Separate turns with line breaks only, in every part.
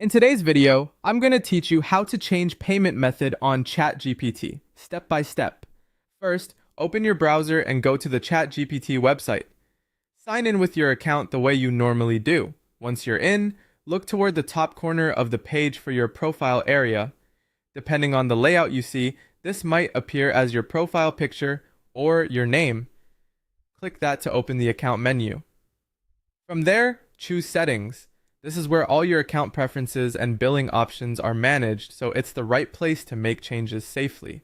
In today's video, I'm going to teach you how to change payment method on ChatGPT, step by step. First, open your browser and go to the ChatGPT website. Sign in with your account the way you normally do. Once you're in, look toward the top corner of the page for your profile area. Depending on the layout you see, this might appear as your profile picture or your name. Click that to open the account menu. From there, choose Settings. This is where all your account preferences and billing options are managed, so it's the right place to make changes safely.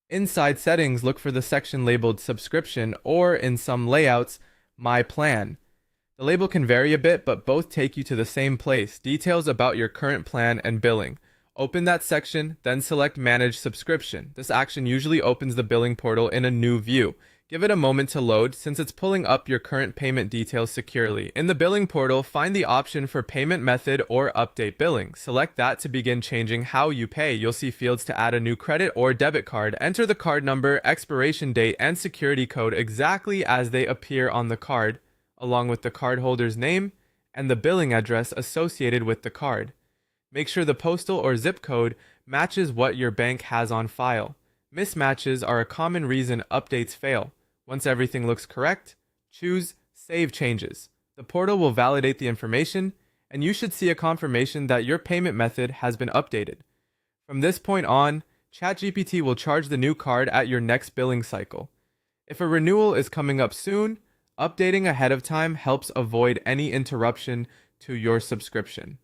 Inside Settings, look for the section labeled Subscription or, in some layouts, My Plan. The label can vary a bit, but both take you to the same place, details about your current plan and billing. Open that section, then select Manage Subscription. This action usually opens the billing portal in a new view. Give it a moment to load since it's pulling up your current payment details securely. In the billing portal, find the option for payment method or update billing. Select that to begin changing how you pay. You'll see fields to add a new credit or debit card. Enter the card number, expiration date, and security code exactly as they appear on the card, along with the cardholder's name and the billing address associated with the card. Make sure the postal or zip code matches what your bank has on file. Mismatches are a common reason updates fail. Once everything looks correct, choose Save Changes. The portal will validate the information, and you should see a confirmation that your payment method has been updated. From this point on, ChatGPT will charge the new card at your next billing cycle. If a renewal is coming up soon, updating ahead of time helps avoid any interruption to your subscription.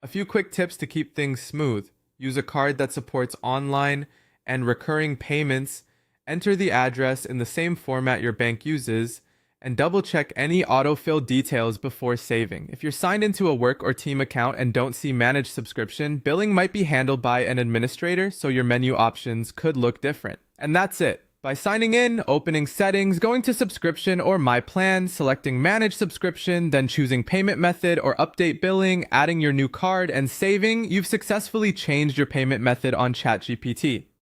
A few quick tips to keep things smooth. Use a card that supports online and recurring payments. Enter the address in the same format your bank uses, and double-check any autofill details before saving. If you're signed into a work or team account and don't see Manage Subscription, billing might be handled by an administrator, so your menu options could look different. And that's it. By signing in, opening Settings, going to Subscription or My Plan, selecting Manage Subscription, then choosing Payment Method or Update Billing, adding your new card, and saving, you've successfully changed your payment method on ChatGPT.